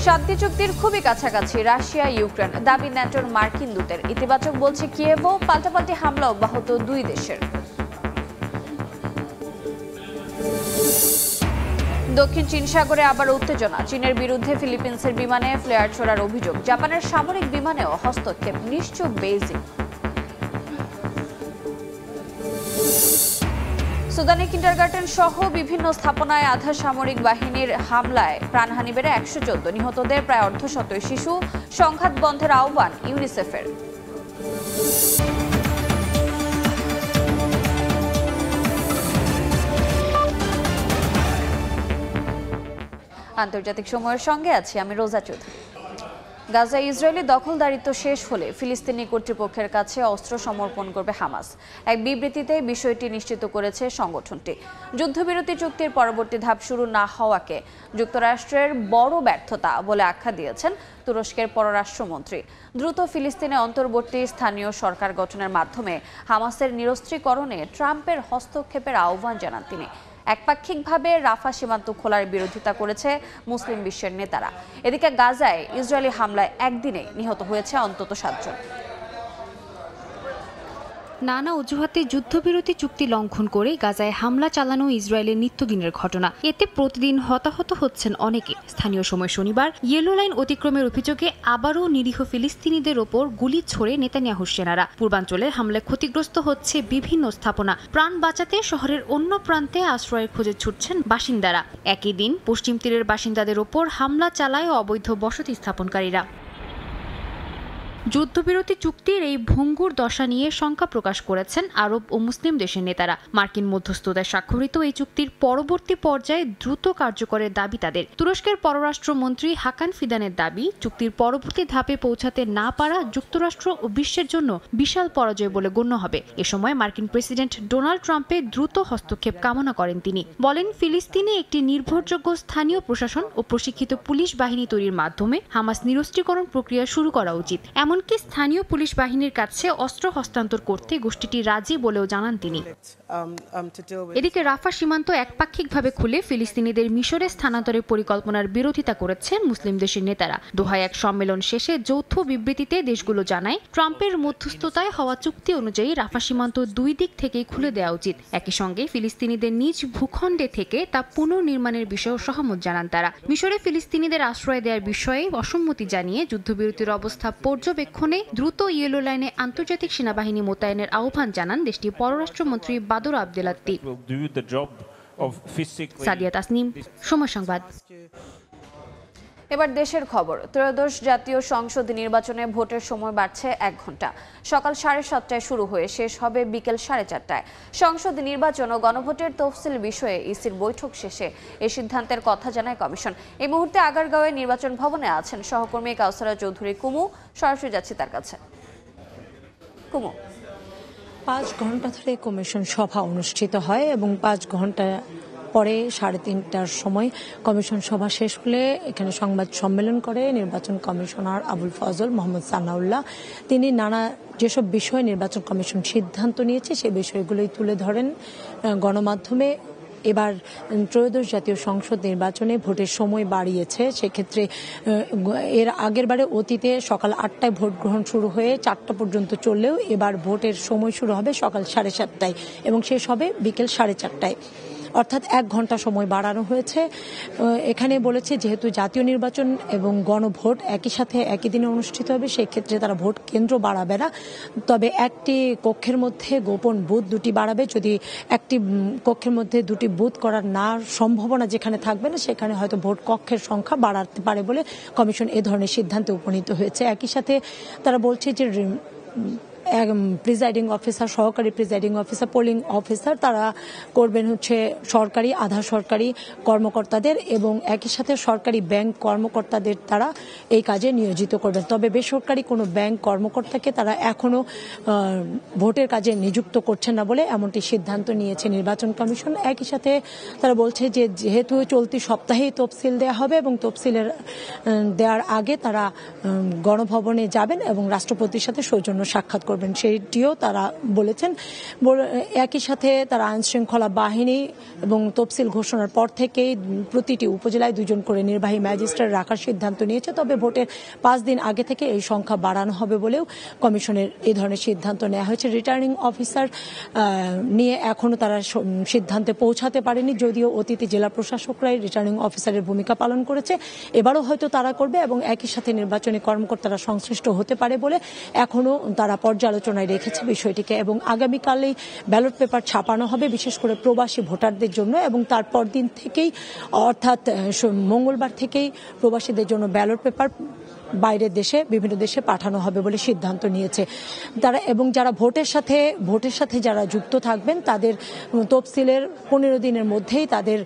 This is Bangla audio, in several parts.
শান্তি চুক্তির খুবই কাছাকাছি রাশিয়া ইউক্রেন, দাবি ন্যাটোর মার্কিন দূতের। ইতিবাচক বলছে কিয়েভ, পাল্টাপাল্টি হামলা অব্যাহত দুই দেশের। দক্ষিণ চীন সাগরে আবার উত্তেজনা, চীনের বিরুদ্ধে ফিলিপিন্সের বিমানে ফ্লেয়ার ছোড়ার অভিযোগ, জাপানের সামরিক বিমানেও হস্তক্ষেপ, নিশ্চুপ বেইজিং। সুদানে কিন্ডারগার্টেন সহ বিভিন্ন স্থাপনায় আধা সামরিক বাহিনীর হামলায় প্রাণহানি বেড়ে 114, নিহতদের প্রায় অর্ধশতই শিশু। সংঘাত বন্ধের আহ্বান ইউনিসেফের। আন্তর্জাতিক সময়ের সঙ্গে আছি আমি রোজা চৌধুরী। গাজায় ইসরায়েলি দখলদারিত্ব শেষ হলে ফিলিস্তিনি কর্তৃপক্ষের কাছে অস্ত্র সমর্পণ করবে হামাস। এক বিবৃতিতে বিষয়টি নিশ্চিত করেছে সংগঠনটি। যুদ্ধবিরতি চুক্তির পরবর্তী ধাপ শুরু না হওয়াকে যুক্তরাষ্ট্রের বড় ব্যর্থতা বলে আখ্যা দিয়েছেন তুরস্কের পররাষ্ট্রমন্ত্রী। দ্রুত ফিলিস্তিনে অন্তর্বর্তী স্থানীয় সরকার গঠনের মাধ্যমে হামাসের নিরস্ত্রীকরণে ট্রাম্পের হস্তক্ষেপের আহ্বান জানান তিনি। একপাক্ষিকভাবে রাফা সীমান্ত খোলার বিরোধিতা করেছে মুসলিম বিশ্বের নেতারা। এদিকে গাজায় ইসরায়েলি হামলায় একদিনে নিহত হয়েছে অন্তত 7 জন। নানা অজুহাতে যুদ্ধবিরতি চুক্তি লঙ্ঘন করে গাজায় হামলা চালানো ইসরায়েলের নিত্যদিনের ঘটনা। এতে প্রতিদিন হতাহত হচ্ছেন অনেকে। স্থানীয় সময় শনিবার ইয়েলো লাইন অতিক্রমের অভিযোগে আবারও নিরীহ ফিলিস্তিনিদের ওপর গুলি ছোড়ে নেতানিয়াহুর সেনারা। পূর্বাঞ্চলে হামলায় ক্ষতিগ্রস্ত হচ্ছে বিভিন্ন স্থাপনা। প্রাণ বাঁচাতে শহরের অন্য প্রান্তে আশ্রয়ের খোঁজে ছুটছেন বাসিন্দারা। একই দিন পশ্চিম তীরের বাসিন্দাদের ওপর হামলা চালায় অবৈধ বসতি স্থাপনকারীরা। যুদ্ধবিরতি চুক্তির এই ভঙ্গুর দশা নিয়ে শঙ্কা প্রকাশ করেছেন আরব ও মুসলিম দেশের নেতারা। মার্কিন মধ্যস্থতায় স্বাক্ষরিত এই চুক্তির পরবর্তী পর্যায়ে দ্রুত কার্যকরের দাবি তাদের। তুরস্কের পররাষ্ট্রমন্ত্রী হাকান ফিদানের দাবি, চুক্তির পরবর্তী ধাপে পৌঁছাতে না পারা যুক্তরাষ্ট্র ও বিশ্বের জন্য বিশাল পরাজয় বলে গণ্য হবে। এ সময় মার্কিন প্রেসিডেন্ট ডোনাল্ড ট্রাম্পের দ্রুত হস্তক্ষেপ কামনা করেন তিনি। বলেন, ফিলিস্তিনে একটি নির্ভরযোগ্য স্থানীয় প্রশাসন ও প্রশিক্ষিত পুলিশ বাহিনী তৈরির মাধ্যমে হামাস নিরস্ত্রীকরণ প্রক্রিয়া শুরু করা উচিত। এমনকি স্থানীয় পুলিশ বাহিনীর কাছে অস্ত্র হস্তান্তর করতে গোষ্ঠীটি রাজি বলেও জানান তিনি। এদিকে রাফা সীমান্ত একপাক্ষিকভাবে খুলে ফিলিস্তিনিদের মিশরে স্থানান্তরের পরিকল্পনার বিরোধিতা করেছেন মুসলিম দেশের নেতারা। দোহায় এক সম্মেলন শেষে যৌথ বিবৃতিতে দেশগুলো জানায়, ট্রাম্পের মধ্যস্থতায় হওয়া চুক্তি অনুযায়ী রাফা সীমান্ত দুই দিক থেকেই খুলে দেওয়া উচিত। একই সঙ্গে ফিলিস্তিনিদের নিজ ভূখণ্ডে থেকে তা পুনর্নির্মাণের বিষয়েও সহমত জানান তারা। মিশরে ফিলিস্তিনিদের আশ্রয় দেওয়ার বিষয়ে অসম্মতি জানিয়ে যুদ্ধবিরতির অবস্থা পর্যবেক্ষণে দ্রুত ইয়েলো লাইনে আন্তর্জাতিক সেনাবাহিনী মোতায়েনের আহ্বান জানান দেশটির পররাষ্ট্রমন্ত্রী বাদর আবদেলাত্তি। সাদিয়া তাসনিম, সময় সংবাদ। এবার দেশের খবর। ত্রয়োদশ জাতীয় সংসদ নির্বাচনে ভোটের সময় বাড়ছে 1 ঘন্টা। সকাল 7:30টায় শুরু হয়ে শেষ হবে বিকেল 4:30টায়। সংসদ নির্বাচন ও গণভোটের তফসিল বিষয়ে ইসির বৈঠক শেষে এই সিদ্ধান্তের কথা জানায় কমিশন। এই মুহূর্তে আগারগাঁওয়ে নির্বাচন ভবনে আছেন সহকর্মী কাউসারা চৌধুরী কুমু। সরাসরি যাচ্ছি তার কাছে। কুমু, 5 ঘন্টা ধরে কমিশন সভা অনুষ্ঠিত হয় এবং 5 ঘন্টা পরে 3:30টার সময় কমিশন সভা শেষ হলে এখানে সংবাদ সম্মেলন করে নির্বাচন কমিশনার আবুল ফজল মোহাম্মদ সানাউল্লাহ। তিনি নানা যেসব বিষয়ে নির্বাচন কমিশন সিদ্ধান্ত নিয়েছে সেই বিষয়গুলোই তুলে ধরেন গণমাধ্যমে। এবার ত্রয়োদশ জাতীয় সংসদ নির্বাচনে ভোটের সময় বাড়িয়েছে। সেক্ষেত্রে এর আগের বারে অতীতে সকাল 8টায় ভোট গ্রহণ শুরু হয়ে 4টা পর্যন্ত চললেও এবার ভোটের সময় শুরু হবে সকাল 7:30টায় এবং শেষ হবে বিকেল 4:30টায়, অর্থাৎ 1 ঘন্টা সময় বাড়ানো হয়েছে। এখানে বলেছে যেহেতু জাতীয় নির্বাচন এবং গণভোট একই সাথে একই দিনে অনুষ্ঠিত হবে, সেক্ষেত্রে তারা ভোট কেন্দ্র বাড়াবে না, তবে একটি কক্ষের মধ্যে গোপন বুথ 2টি বাড়াবে। যদি একটি কক্ষের মধ্যে 2টি বুথ করার না সম্ভাবনা যেখানে থাকবে না, সেখানে হয়তো ভোট কক্ষের সংখ্যা বাড়াতে পারে বলে কমিশন এ ধরনের সিদ্ধান্তে উপনীত হয়েছে। একই সাথে তারা বলছে যে প্রিজাইডিং অফিসার, সহকারী প্রিজাইডিং অফিসার, পোলিং অফিসার তারা করবেন হচ্ছে সরকারি, আধা সরকারি কর্মকর্তাদের এবং একই সাথে সরকারি ব্যাংক কর্মকর্তাদের তারা এই কাজে নিয়োজিত করবেন। তবে বেসরকারি কোনো ব্যাংক কর্মকর্তাকে তারা এখনো ভোটের কাজে নিযুক্ত করছেন না বলে এমনটি সিদ্ধান্ত নিয়েছে নির্বাচন কমিশন। একই সাথে তারা বলছে যে যেহেতু চলতি সপ্তাহেই তফসিল দেওয়া হবে এবং তফসিলের দেওয়ার আগে তারা গণভবনে যাবেন এবং রাষ্ট্রপতির সাথে সৌজন্য সাক্ষাৎ করবেন সেটিও তারা বলেছেন। একই সাথে তারা আইন শৃঙ্খলা বাহিনী এবং তফসিল ঘোষণার পর থেকেই প্রতিটি উপজেলায় 2 জন করে নির্বাহী ম্যাজিস্ট্রেট রাখার সিদ্ধান্ত নিয়েছে। তবে ভোটের 5 দিন আগে থেকে এই সংখ্যা বাড়ানো হবে বলেও কমিশনের এই ধরনের সিদ্ধান্ত নেওয়া হয়েছে। রিটার্নিং অফিসার নিয়ে এখনো তারা সিদ্ধান্তে পৌঁছাতে পারেনি, যদিও অতীতে জেলা প্রশাসকরাই রিটার্নিং অফিসারের ভূমিকা পালন করেছে। এবারও হয়তো তারা করবে এবং একই সাথে নির্বাচনী কর্মকর্তারা সংশ্লিষ্ট হতে পারে বলে এখনো তারা পর্যালোচনায় রেখেছে বিষয়টিকে। এবং আগামীকালেই ব্যালট পেপার ছাপানো হবে, বিশেষ করে প্রবাসী ভোটারদের জন্য, এবং তারপর দিন থেকেই অর্থাৎ মঙ্গলবার থেকেই প্রবাসীদের জন্য ব্যালট পেপার বাইরের দেশে বিভিন্ন দেশে পাঠানো হবে বলে সিদ্ধান্ত নিয়েছে তারা। এবং যারা ভোটের সাথে যারা যুক্ত থাকবেন তাদের তফসিলের 15 দিনের মধ্যেই তাদের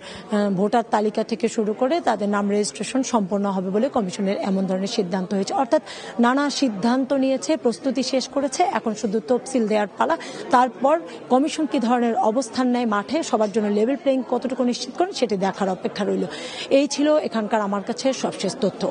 ভোটার তালিকা থেকে শুরু করে তাদের নাম রেজিস্ট্রেশন সম্পন্ন হবে বলে কমিশনের এমন ধরনের সিদ্ধান্ত হয়েছে। অর্থাৎ নানা সিদ্ধান্ত নিয়েছে, প্রস্তুতি শেষ করেছে, এখন শুধু তফসিল দেওয়ার পালা। তারপর কমিশন কি ধরনের অবস্থান নেয় মাঠে, সবার জন্য লেভেল প্লেইং কতটুকু নিশ্চিত করেন সেটি দেখার অপেক্ষা রইল। এই ছিল এখানকার আমার কাছে সবশেষ তথ্য।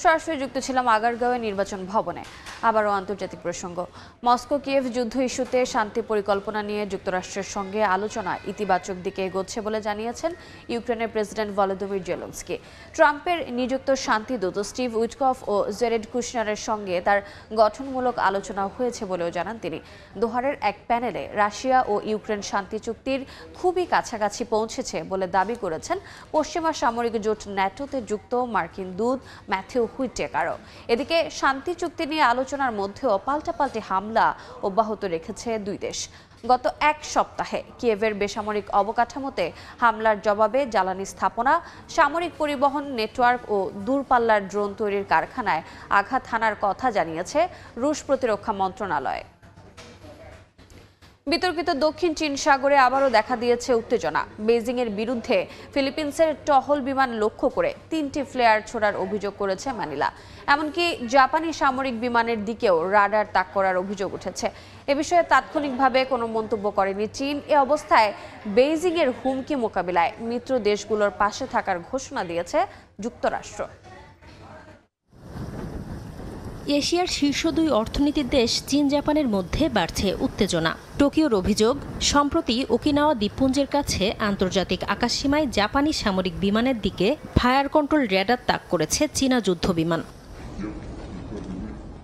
সরাসরি যুক্ত ছিলাম আগারগাঁওয়ে নির্বাচন ভবনে। আবারও আন্তর্জাতিক প্রসঙ্গ। মস্কো কিয়েভ যুদ্ধ ইস্যুতে শান্তি পরিকল্পনা নিয়ে যুক্তরাষ্ট্রের সঙ্গে আলোচনা ইতিবাচক দিকে এগোচ্ছে বলে জানিয়েছেন ইউক্রেনের প্রেসিডেন্ট ভলোদিমির জেলেনস্কি। ট্রাম্পের নিযুক্ত শান্তিদূত স্টিভ উইটকফ ও জেরেড কুশনারের সঙ্গে তার গঠনমূলক আলোচনা হয়েছে বলেও জানান তিনি। দোহারের এক প্যানেলে রাশিয়া ও ইউক্রেন শান্তি চুক্তির খুবই কাছাকাছি পৌঁছেছে বলে দাবি করেছেন পশ্চিমা সামরিক জোট ন্যাটোতে যুক্ত মার্কিন দূত ম্যাথিউ হুইটেকারও। এদিকে শান্তি চুক্তি নিয়ে আলোচনার মধ্যেও পাল্টাপাল্টি হামলা অব্যাহত রেখেছে দুই দেশ। গত এক সপ্তাহে কিয়েভের বেসামরিক অবকাঠামোতে হামলার জবাবে জ্বালানি স্থাপনা, সামরিক পরিবহন নেটওয়ার্ক ও দূরপাল্লার ড্রোন তৈরির কারখানায় আঘাত হানার কথা জানিয়েছে রুশ প্রতিরক্ষা মন্ত্রণালয়। বিতর্কিত দক্ষিণ চীন সাগরে আবারও দেখা দিয়েছে উত্তেজনা। বেইজিং এর বিরুদ্ধে ফিলিপিন্সের টহল বিমান লক্ষ্য করে 3টি ফ্লেয়ার ছোড়ার অভিযোগ করেছে ম্যানিলা। এমনকি জাপানি সামরিক বিমানের দিকেও রাডার তাক করার অভিযোগ উঠেছে। এ বিষয়ে তাৎক্ষণিকভাবে কোনো মন্তব্য করেনি চীন। এ অবস্থায় বেইজিং এর হুমকি মোকাবিলায় মিত্র দেশগুলোর পাশে থাকার ঘোষণা দিয়েছে যুক্তরাষ্ট্র। এশিয়ার শীর্ষ 2 অর্থনীতির দেশ চীন জাপানের মধ্যে বাড়ছে উত্তেজনা। টোকিওর অভিযোগ, সম্প্রতি ওকিনাওয়া দ্বীপপুঞ্জের কাছে আন্তর্জাতিক আকাশসীমায় জাপানি সামরিক বিমানের দিকে ফায়ার কন্ট্রোল রেডার তাক করেছে চীনা যুদ্ধ বিমান।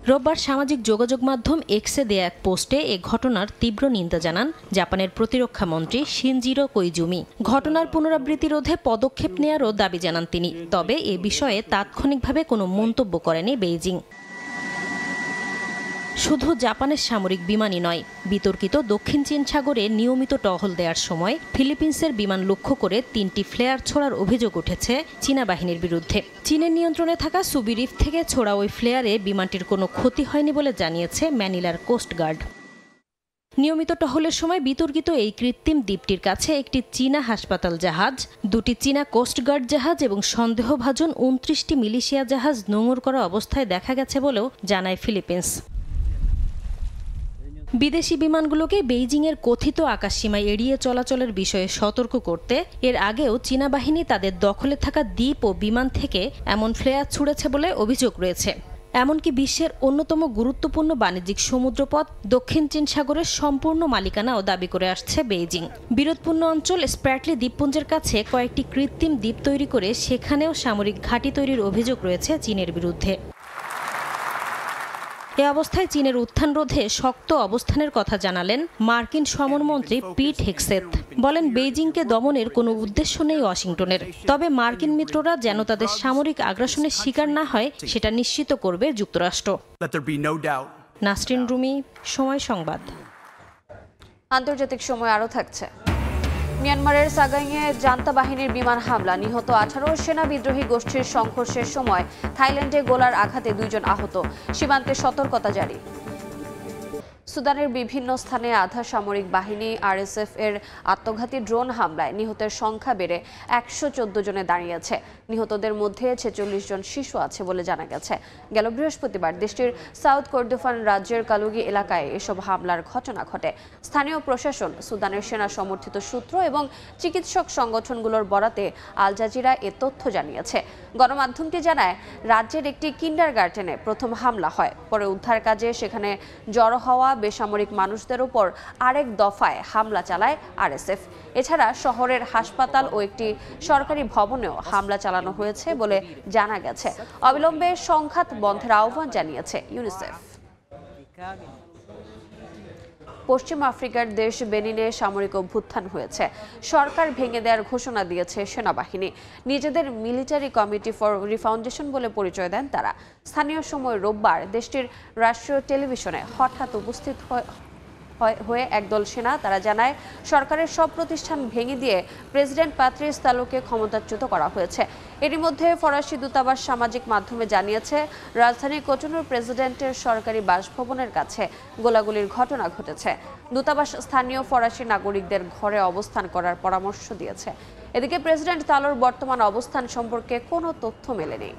রোববার সামাজিক যোগাযোগ মাধ্যম এক্সে দেয়া এক পোস্টে এ ঘটনার তীব্র নিন্দা জানান জাপানের প্রতিরক্ষা মন্ত্রী শিনজিরো কোইজুমি। ঘটনার পুনরাবৃত্তি রোধে পদক্ষেপ নেয়ারও দাবি জানান তিনি। তবে এ বিষয়ে তাৎক্ষণিকভাবে কোনো মন্তব্য করেনি বেইজিং। শুধু জাপানের সামরিক বিমানই নয়, বিতর্কিত দক্ষিণ চীন সাগরে নিয়মিত টহল দেওয়ার সময় ফিলিপিন্সের বিমান লক্ষ্য করে 3টি ফ্লেয়ার ছোড়ার অভিযোগ উঠেছে চীনা বাহিনীর বিরুদ্ধে। চীনের নিয়ন্ত্রণে থাকা সুবি রিফ থেকে ছোড়া ওই ফ্লেয়ারে বিমানটির কোনো ক্ষতি হয়নি বলে জানিয়েছে ম্যানিলার কোস্টগার্ড। নিয়মিত টহলের সময় বিতর্কিত এই কৃত্রিম দ্বীপটির কাছে একটি চীনা হাসপাতাল জাহাজ, 2টি চীনা কোস্টগার্ড জাহাজ এবং সন্দেহভাজন 29টি মিলিশিয়া জাহাজ নোঙর করা অবস্থায় দেখা গেছে বলেও জানায় ফিলিপিন্স। বিদেশি বিমানগুলোকে বেইজিংয়ের কথিত আকাশসীমায় এড়িয়ে চলাচলের বিষয়ে সতর্ক করতে এর আগেও চীনা বাহিনী তাদের দখলে থাকা দ্বীপ ও বিমান থেকে এমন ফ্লেয়ার ছুড়েছে বলে অভিযোগ রয়েছে। এমনকি বিশ্বের অন্যতম গুরুত্বপূর্ণ বাণিজ্যিক সমুদ্রপথ দক্ষিণ চীন সাগরের সম্পূর্ণ মালিকানাও দাবি করে আসছে বেইজিং। বিরোধপূর্ণ অঞ্চল স্প্র্যাটলি দ্বীপপুঞ্জের কাছে কয়েকটি কৃত্রিম দ্বীপ তৈরি করে সেখানেও সামরিক ঘাঁটি তৈরির অভিযোগ রয়েছে চীনের বিরুদ্ধে। এ অবস্থায় চীনের উত্থান রোধে শক্ত অবস্থানের কথা জানালেন মার্কিন সমরমন্ত্রী পিট হেগসেথ। বলেন, বেইজিংকে দমনের কোনো উদ্দেশ্য নেই ওয়াশিংটনের, তবে মার্কিন মিত্ররা যেন তাদের সামরিক আগ্রাসনের শিকার না হয় সেটা নিশ্চিত করবে যুক্তরাষ্ট্র। নাসরিন রুমি, সময় সংবাদ। আন্তর্জাতিক সময় আরও থাকছে। মিয়ানমারের সাগাইংয়ে জান্তা বাহিনীর বিমান হামলা, নিহত 18 সেনা বিদ্রোহী গোষ্ঠীর সংঘর্ষের সময় থাইল্যান্ডে গোলার আঘাতে 2 জন আহত, সীমান্তে সতর্কতা জারি। সুদানের বিভিন্ন স্থানে আধা সামরিক বাহিনী আরএসএফ এর আত্মঘাতী ড্রোন হামলায় নিহতের সংখ্যা বেড়ে 114 জনে দাঁড়িয়েছে। নিহতদের মধ্যে 46 জন শিশু আছে বলে জানা গেছে। গেল বৃহস্পতিবার দেশটির সাউথ কর্দোফান রাজ্যের কালুগি এলাকায় এসব হামলার ঘটনা ঘটে। স্থানীয় প্রশাসন, সুদানের সেনা সমর্থিত সূত্র এবং চিকিৎসক সংগঠনগুলোর বরাতে আল জাজিরা এ তথ্য জানিয়েছে। গণমাধ্যমটি জানায়, রাজ্যের একটি কিন্ডারগার্টেনে প্রথম হামলা হয়, পরে উদ্ধার কাজে সেখানে জড়ো হওয়া বেসামরিক মানুষদের উপর আরেক দফায় হামলা চালায় আরএসএফ। এছাড়া শহরের হাসপাতাল ও একটি সরকারি ভবনেও হামলা চালানো হয়েছে বলে জানা গেছে। অবিলম্বে সংঘাত বন্ধের আহ্বান জানিয়েছে ইউনিসেফ। পশ্চিম আফ্রিকার দেশ বেনিনে সামরিক অভ্যুত্থান হয়েছে। সরকার ভেঙে দেওয়ার ঘোষণা দিয়েছে সেনাবাহিনী। নিজেদের মিলিটারি কমিটি ফর রিফাউন্ডেশন বলে পরিচয় দেন তারা। স্থানীয় সময় রোববার দেশটির রাষ্ট্রীয় টেলিভিশনে হঠাৎ উপস্থিত হয়ে একদল সেনা তারা জানায়, সরকারের সব প্রতিষ্ঠান ভেঙে দিয়ে প্রেসিডেন্ট প্যাট্রিস তালুকে ক্ষমতাচ্যুত করা হয়েছে। এরই মধ্যে ফরাসি দূতাবাস সামাজিক মাধ্যমে জানিয়েছে, রাজধানী কোটোনুর প্রেসিডেন্টের সরকারি বাসভবনের কাছে গোলাগুলির ঘটনা ঘটেছে। দূতাবাস স্থানীয় ফরাসি নাগরিকদের ঘরে অবস্থান করার পরামর্শ দিয়েছে। এদিকে প্রেসিডেন্ট তালোর বর্তমান অবস্থান সম্পর্কে কোনো তথ্য মেলেনি।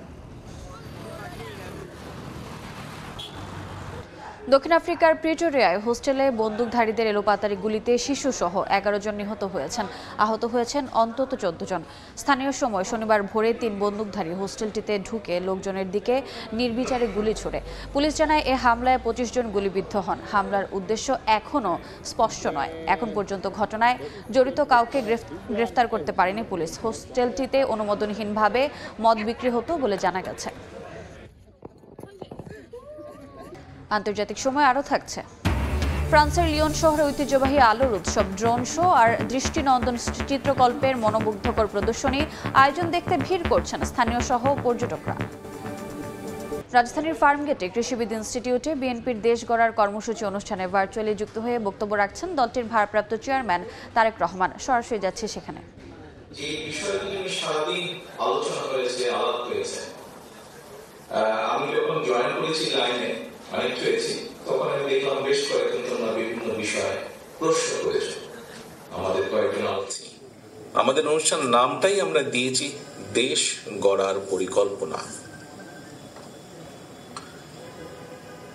দক্ষিণ আফ্রিকার প্রিটোরিয়ায় হোস্টেলে বন্দুকধারীদের এলোপাতাড়ি গুলিতে শিশুসহ 11 জন নিহত হয়েছেন। আহত হয়েছেন অন্তত 14 জন। স্থানীয় সময় শনিবার ভোরে 3 বন্দুকধারী হোস্টেলটিতে ঢুকে লোকজনের দিকে নির্বিচারে গুলি ছোড়ে। পুলিশ জানায়, এ হামলায় 25 জন গুলিবিদ্ধ হন। হামলার উদ্দেশ্য এখনও স্পষ্ট নয়। এখন পর্যন্ত ঘটনায় জড়িত কাউকে গ্রেফতার করতে পারেনি পুলিশ। হোস্টেলটিতে অনুমোদনহীনভাবে মদ বিক্রি হতো বলে জানা গেছে। আন্তর্জাতিক সময় আরও থাকছে। ফ্রান্সের লিওন শহরে ঐতিহ্যবাহী আলোর উৎসব, ড্রোন শো আর দৃষ্টিনন্দন চিত্রকল্পের মনোমুগ্ধকর প্রদর্শনী আয়োজন দেখতে ভিড় করছেন স্থানীয় সহ পর্যটকরা। রাজধানীর ফার্মগেটে কৃষিবিদ ইনস্টিটিউটে বিএনপির দেশ গড়ার কর্মসূচি অনুষ্ঠানে ভার্চুয়ালি যুক্ত হয়ে বক্তব্য রাখছেন দলটির ভারপ্রাপ্ত চেয়ারম্যান তারেক রহমান। সরাসরি যাচ্ছে সেখানে। যে বিষয়গুলো সারাদিন আলোচনা করেছে, আলাপ করেছে, আমি যখন জয়েন করেছি লাইনে অনেক হয়েছি, তখন আমি দেখলাম বেশ কয়েকজন তোমরা বিভিন্ন বিষয়ে প্রশ্ন করেছ। আমাদের কয়েকজন আলোচনা, আমাদের অনুষ্ঠান নামটাই আমরা দিয়েছি দেশ গড়ার পরিকল্পনা।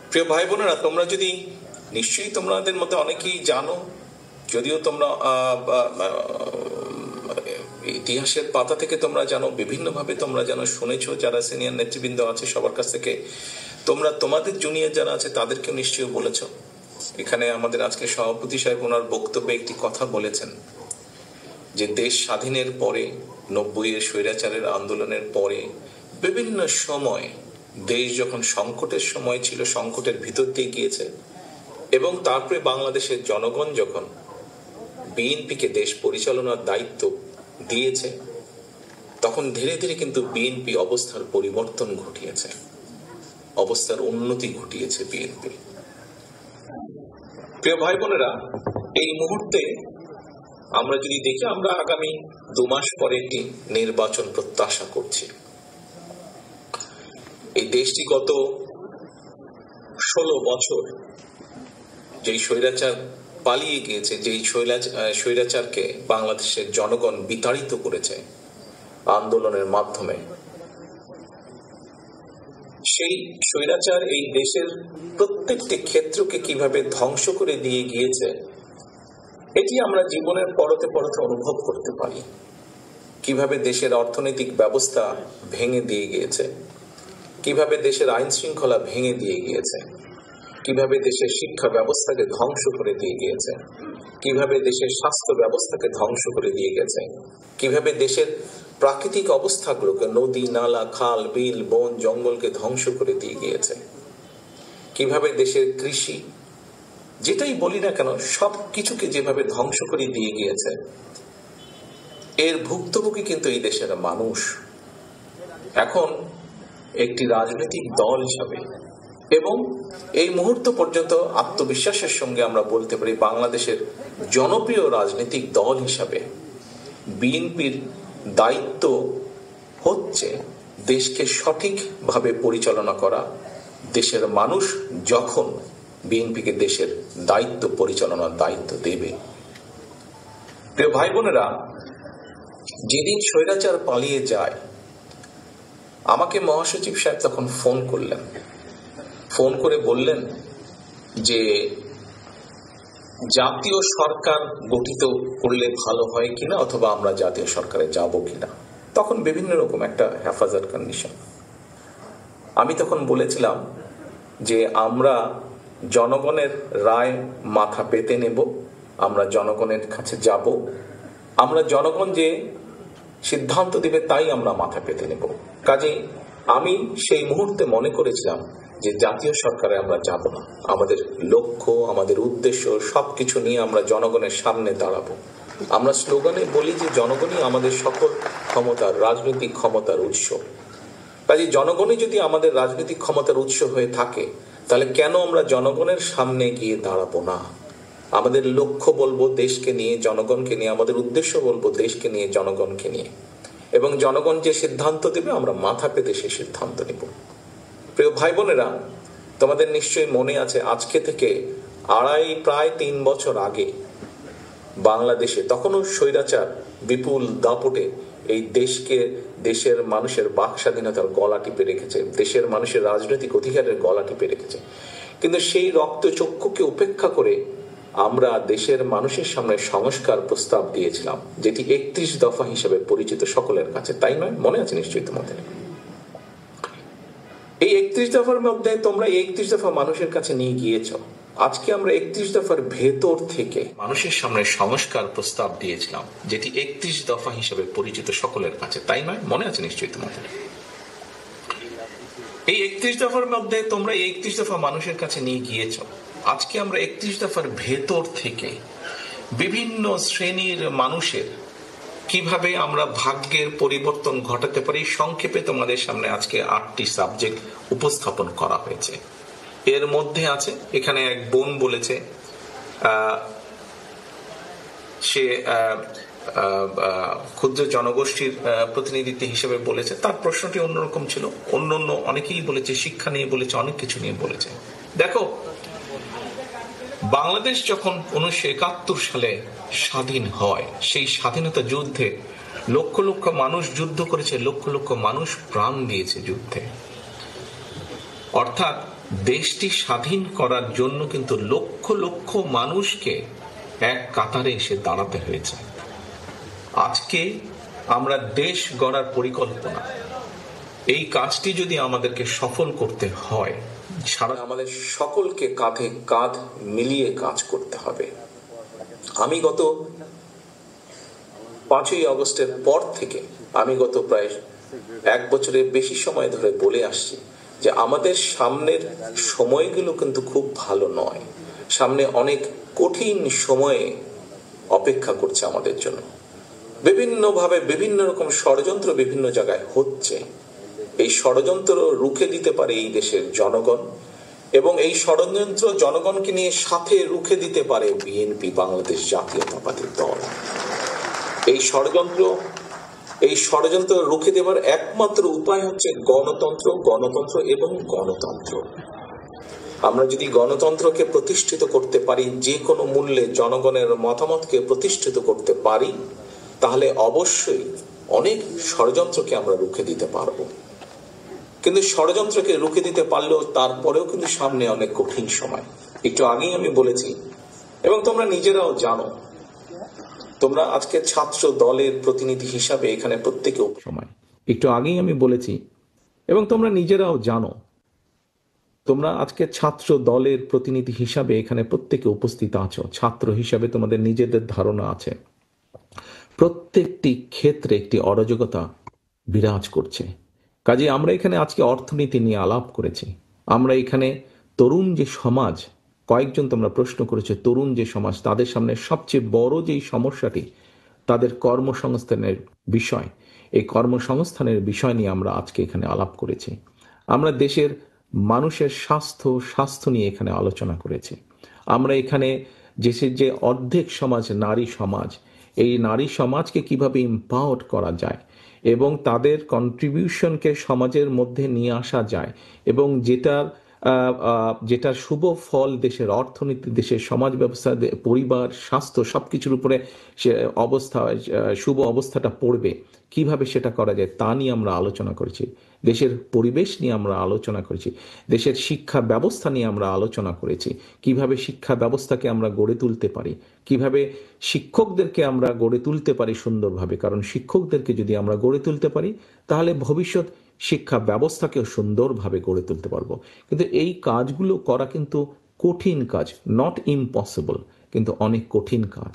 প্রিয় ভাই বোনেরা, তোমরা যদি নিশ্চয়ই তোমাদের মধ্যে অনেকেই জানো, যদিও তোমরা ইতিহাসের পাতা থেকে তোমরা জানো, বিভিন্নভাবে তোমরা জানো, শুনেছো, যারা সিনিয়র নেতৃবৃন্দ আছে সবার কাছ থেকে তোমরা তোমাদের জুনিয়র যারা আছে তাদেরকেও নিশ্চয়ই বলেছ। এখানে আমাদের আজকে সভাপতি সাহেব ওনার বক্তব্যে একটি কথা বলেছেন যে দেশ স্বাধীনের পরে, 90-এর স্বৈরাচারের আন্দোলনের পরে বিভিন্ন সময় দেশ যখন সংকটের সময় ছিল, সংকটের ভিতর দিয়ে গিয়েছে, এবং তারপরে বাংলাদেশের জনগণ যখন বিএনপিকে দেশ পরিচালনার দায়িত্ব দিয়েছে, তখন ধীরে ধীরে কিন্তু বিএনপি অবস্থার পরিবর্তন ঘটিয়েছে, অবস্থার উন্নতি ঘটিয়েছে বিএনপি। প্রিয় ভাই বোনেরা, এই মুহূর্তে আমরা যদি দেখি, আমরা আগামী 2 মাস পরে একটি নির্বাচন প্রত্যাশা করছি। এই দেশটি গত 16 বছর যেই স্বৈরাচার পালিয়ে গিয়েছে, যেই স্বৈরাচারকে বাংলাদেশের জনগণ বিতাড়িত করেছে আন্দোলনের মাধ্যমে, সেই স্বৈরাচার এই দেশের প্রত্যেকটি ক্ষেত্রকে কিভাবে ধ্বংস করে দিয়ে গিয়েছে, এটি আমরা জীবনের পরতে পরতে অনুভব করতে পারি। কিভাবে দেশের অর্থনৈতিক ব্যবস্থা ভেঙে দিয়ে গিয়েছে, কিভাবে দেশের আইন শৃঙ্খলা ভেঙে দিয়ে গিয়েছে, কিভাবে দেশের শিক্ষা ব্যবস্থাকে ধ্বংস করে দিয়ে গিয়েছে, কিভাবে দেশের স্বাস্থ্য ব্যবস্থাকে ধ্বংস করে দিয়ে গেছে, কিভাবে দেশের প্রাকৃতিক অবস্থাগুলোকে, নদী, নালা, খাল, বিল, বন, জঙ্গলকে ধ্বংস করে দিয়ে গিয়েছে, কিভাবে দেশের কৃষি, যেটাই বলি না কেন, সব কিছুকে যেভাবে ধ্বংস করে দিয়ে গিয়েছে, এর ভুক্তভোগী কিন্তু এই দেশের মানুষ। এখন একটি রাজনৈতিক দল হিসাবে এবং এই মুহূর্ত পর্যন্ত আত্মবিশ্বাসের সঙ্গে আমরা বলতে পারি, বাংলাদেশের জনপ্রিয় রাজনৈতিক দল হিসাবে বিএনপির দায়িত্ব হচ্ছে দেশকে সঠিকভাবে পরিচালনা করা। দেশের মানুষ যখন বিএনপিকে দেশের দায়িত্ব পরিচালনার দায়িত্ব দেবে। প্রিয় ভাই বোনেরা, যেদিন স্বৈরাচার পালিয়ে যায়, আমাকে মহাসচিব সাহেব তখন ফোন করলেন, ফোন করে বললেন যে জাতীয় সরকার গঠিত করলে ভালো হয় কিনা, অথবা আমরা জাতীয় সরকারে যাব কিনা। তখন বিভিন্ন রকম একটা হেফাজত কন্ডিশন। আমি তখন বলেছিলাম যে আমরা জনগণের রায় মাথা পেতে নেব, আমরা জনগণের কাছে যাব, আমরা জনগণ যে সিদ্ধান্ত দিবে তাই আমরা মাথা পেতে নেব। কাজেই আমি সেই মুহূর্তে মনে করেছিলাম যে জাতীয় সরকারে আমরা যাব না। আমাদের লক্ষ্য, আমাদের উদ্দেশ্য সবকিছু নিয়ে আমরা জনগণের সামনে দাঁড়াবো। আমরা স্লোগানে বলি যে জনগণই আমাদের সকল ক্ষমতার, রাজনৈতিক ক্ষমতার উৎস। কাজেই জনগণই যদি আমাদের রাজনৈতিক ক্ষমতার উৎস হয়ে থাকে, তাহলে কেন আমরা জনগণের সামনে গিয়ে দাঁড়াবো না? আমাদের লক্ষ্য বলবো দেশকে নিয়ে, জনগণকে নিয়ে, আমাদের উদ্দেশ্য বলবো দেশকে নিয়ে, জনগণকে নিয়ে, এবং জনগণ যে সিদ্ধান্ত দেবে আমরা মাথা পেতে সেই সিদ্ধান্ত নিব। প্রিয় ভাই বোনেরা, তোমাদের নিশ্চয়ই মনে আছে আজকে থেকে প্রায় 3 বছর আগে বাংলাদেশে তখনও স্বৈরাচার বিপুল দাপটে এই দেশকে, দেশের মানুষের বাক স্বাধীনতার গলা টিপে রেখেছে, দেশের মানুষের রাজনৈতিক অধিকারের গলা টিপে রেখেছে। কিন্তু সেই রক্তচক্ষুকে উপেক্ষা করে আমরা দেশের মানুষের সামনে সংস্কার প্রস্তাব দিয়েছিলাম, যেটি 31 দফা হিসেবে পরিচিত সকলের কাছে, তাই নয়? মনে আছে নিশ্চয়ই তোমাদের। এই 31 দফার মধ্যে তোমরা 31 দফা মানুষের কাছে নিয়ে গিয়েছ। আজকে আমরা 31 দফার ভেতর থেকে মানুষের সামনে সংস্কার প্রস্তাব দিয়েছিলাম, যেটি 31 দফা হিসেবে পরিচিত সকলের কাছে, তাই নয়? মনে আছে নিশ্চয়ই তোমাদের। এই 31 দফার মধ্যে তোমরা 31 দফা মানুষের কাছে নিয়ে গিয়েছ। আজকে আমরা 31 দফার ভেতর থেকে বিভিন্ন শ্রেণীর মানুষের কিভাবে আমরা ভাগ্যের পরিবর্তন ঘটাতে পারি, সংক্ষেপে তোমাদের সামনে আজকে 8টি সাবজেক্ট উপস্থাপন করা হয়েছে। এর মধ্যে আছে, এখানে এক বোন বলেছে সে ক্ষুদ্র জনগোষ্ঠীর প্রতিনিধিত্ব হিসেবে বলেছে, তার প্রশ্নটি অন্যরকম ছিল। অন্য অনেকেই বলেছে, শিক্ষা নিয়ে বলেছে, অনেক কিছু নিয়ে বলেছে। দেখো, বাংলাদেশ যখন 1971 সালে স্বাধীন হয়, সেই স্বাধীনতা যুদ্ধে লক্ষ লক্ষ মানুষ যুদ্ধ করেছে, লক্ষ লক্ষ মানুষ প্রাণ দিয়েছে যুদ্ধে। অর্থাৎ দেশটি স্বাধীন করার জন্য কিন্তু লক্ষ লক্ষ মানুষকে এক কাতারে এসে দাঁড়াতে হয়েছে। আজকে আমরা দেশ গড়ার পরিকল্পনা, এই কাজটি যদি আমাদেরকে সফল করতে হয়, সারা আমাদের সকলকে কাঁধে কাঁধ মিলিয়ে কাজ করতে হবে। আমি গত 5ই আগস্টের পর থেকে আমি গত প্রায় 1 বছরের বেশি সময় ধরে বলে আসছি যে আমাদের সামনের সময়গুলো কিন্তু খুব ভালো নয়। সামনে অনেক কঠিন সময়ে অপেক্ষা করছে আমাদের জন্য। বিভিন্নভাবে বিভিন্ন রকম ষড়যন্ত্র বিভিন্ন জায়গায় হচ্ছে। এই ষড়যন্ত্র রুখে দিতে পারে এই দেশের জনগণ, এবং এই ষড়যন্ত্র জনগণকে নিয়ে সাথে রুখে দিতে পারে বিএনপি, বাংলাদেশ জাতীয়তাবাদী দল। এই ষড়যন্ত্র রুখে দেওয়ার একমাত্র উপায় হচ্ছে গণতন্ত্র, গণতন্ত্র এবং গণতন্ত্র। আমরা যদি গণতন্ত্রকে প্রতিষ্ঠিত করতে পারি, যে কোনো মূল্যে জনগণের মতামতকে প্রতিষ্ঠিত করতে পারি, তাহলে অবশ্যই অনেক ষড়যন্ত্রকে আমরা রুখে দিতে পারবো। কিন্তু ষড়যন্ত্রকে রুখে দিতে পারলেও তারপরেও কিন্তু সামনে অনেক কঠিন সময়। একটু আগেই আমি বলেছি, এবং তোমরা নিজেরাও জানো, তোমরা আজকে ছাত্র দলের প্রতিনিধি হিসাবে এখানে প্রত্যেকে সময় একটু আগেই আমি বলেছি, এবং তোমরা নিজেরাও জানো, তোমরা আজকে ছাত্র দলের প্রতিনিধি হিসাবে এখানে প্রত্যেকে উপস্থিত আছো। ছাত্র হিসাবে তোমাদের নিজেদের ধারণা আছে, প্রত্যেকটি ক্ষেত্রে একটি অরাজকতা বিরাজ করছে। কাজে আমরা এখানে আজকে অর্থনীতি নিয়ে আলাপ করেছি। আমরা এখানে তরুণ যে সমাজ, কয়েকজন তোমরা প্রশ্ন করেছে, তরুণ যে সমাজ, তাদের সামনে সবচেয়ে বড় যেই সমস্যাটি তাদের কর্মসংস্থানের বিষয়, এই কর্মসংস্থানের বিষয় নিয়ে আমরা আজকে এখানে আলাপ করেছি। আমরা দেশের মানুষের স্বাস্থ্য নিয়ে এখানে আলোচনা করেছি। আমরা এখানে দেশের যে অর্ধেক সমাজ নারী সমাজ, এই নারী সমাজকে কিভাবে এম্পাওয়ার করা যায় এবং তাদের কন্ট্রিবিউশনকে সমাজের মধ্যে নিয়ে আসা যায়, এবং যেটার যেটার শুভ ফল দেশের অর্থনীতি, দেশের সমাজ ব্যবস্থা, পরিবার, স্বাস্থ্য সবকিছুর উপরে সে শুভ অবস্থাটা পড়বে, কিভাবে সেটা করা যায় তা নিয়ে আমরা আলোচনা করেছি। দেশের পরিবেশ নিয়ে আমরা আলোচনা করেছি, দেশের শিক্ষা ব্যবস্থা নিয়ে আমরা আলোচনা করেছি, কিভাবে শিক্ষা ব্যবস্থাকে আমরা গড়ে তুলতে পারি, কিভাবে শিক্ষকদেরকে আমরা গড়ে তুলতে পারি সুন্দরভাবে। কারণ শিক্ষকদেরকে যদি আমরা গড়ে তুলতে পারি তাহলে ভবিষ্যৎ শিক্ষা ব্যবস্থাকেও সুন্দরভাবে গড়ে তুলতে পারবো। কিন্তু এই কাজগুলো করা কিন্তু কঠিন কাজ, নট ইম্পসিবল, কিন্তু অনেক কঠিন কাজ।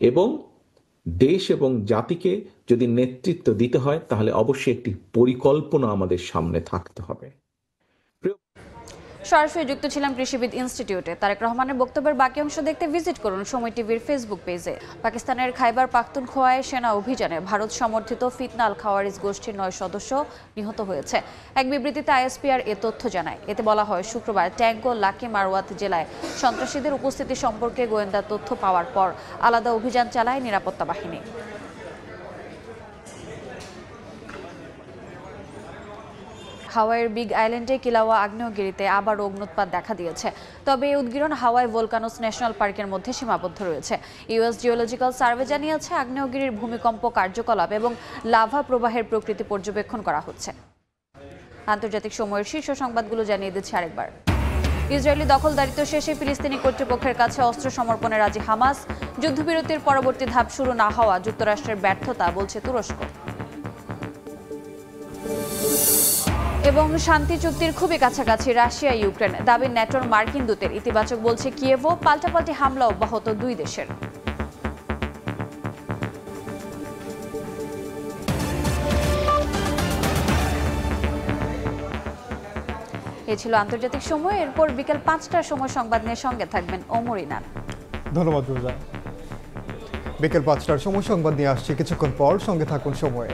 এবং দেশ এবং জাতিকে যদি নেতৃত্ব দিতে হয় তাহলে অবশ্যই একটি পরিকল্পনা আমাদের সামনে থাকতে হবে। সরাসরি যুক্ত ছিলাম কৃষিবিদ ইনস্টিটিউটে। তারেক রহমানের বক্তব্যের বাকি অংশ দেখতে ভিজিট করুন সময় টিভির ফেসবুক পেজে। পাকিস্তানের খাইবার পাখতুনখোয়ায় সেনা অভিযানে ভারত সমর্থিত ফিতনা আল খাওয়ারিজ গোষ্ঠীর 9 সদস্য নিহত হয়েছে। এক বিবৃতিতে আইএসপিআর এ তথ্য জানায়। এতে বলা হয়, শুক্রবার ট্যাঙ্ক ও লাকি মারওয়াত জেলায় সন্ত্রাসীদের উপস্থিতি সম্পর্কে গোয়েন্দা তথ্য পাওয়ার পর আলাদা অভিযান চালায় নিরাপত্তা বাহিনী। হাওয়াইয়ের বিগ আইল্যান্ডে কিলাওয়া আগ্নেয়গিরিতে আবার অগ্নুৎপাত দেখা দিয়েছে। তবে এই উদ্গীরণ হাওয়াই ভোলকানোস ন্যাশনাল পার্কের মধ্যে সীমাবদ্ধ রয়েছে। ইউএস জিওলজিক্যাল সার্ভে জানিয়েছে, আগ্নেয়গিরির ভূমিকম্প কার্যকলাপ এবং লাভা প্রবাহের প্রকৃতি পর্যবেক্ষণ করা হচ্ছে। আন্তর্জাতিক সময়ের শীর্ষ সংবাদগুলো জানিয়ে দিচ্ছে আরেকবার। ইসরায়েলি দখলদারিত্ব শেষে ফিলিস্তিনি কর্তৃপক্ষের কাছে অস্ত্র সমর্পণে রাজি হামাস। যুদ্ধবিরতির পরবর্তী ধাপ শুরু না হওয়া যুক্তরাষ্ট্রের ব্যর্থতা বলছে তুরস্ক। এবং শান্তি চুক্তির খুবই কাছাকাছি রাশিয়া ইউক্রেন, দাবি ন্যাটোর মার্কিন দূতের। ইতিবাচক বলছে কিয়েভও। পাল্টাপাল্টি হামলা অব্যাহত দুই দেশের। এই ছিল আন্তর্জাতিক সময়। এরপর বিকেল 5টার সময় সংবাদ নিয়ে সঙ্গে থাকবেন ওমর ইনান। ধন্যবাদ রোজা। বিকেল 5টার সময় সংবাদ নিয়ে আসছি কিছুক্ষণ পর, সঙ্গে থাকুন সময়ে।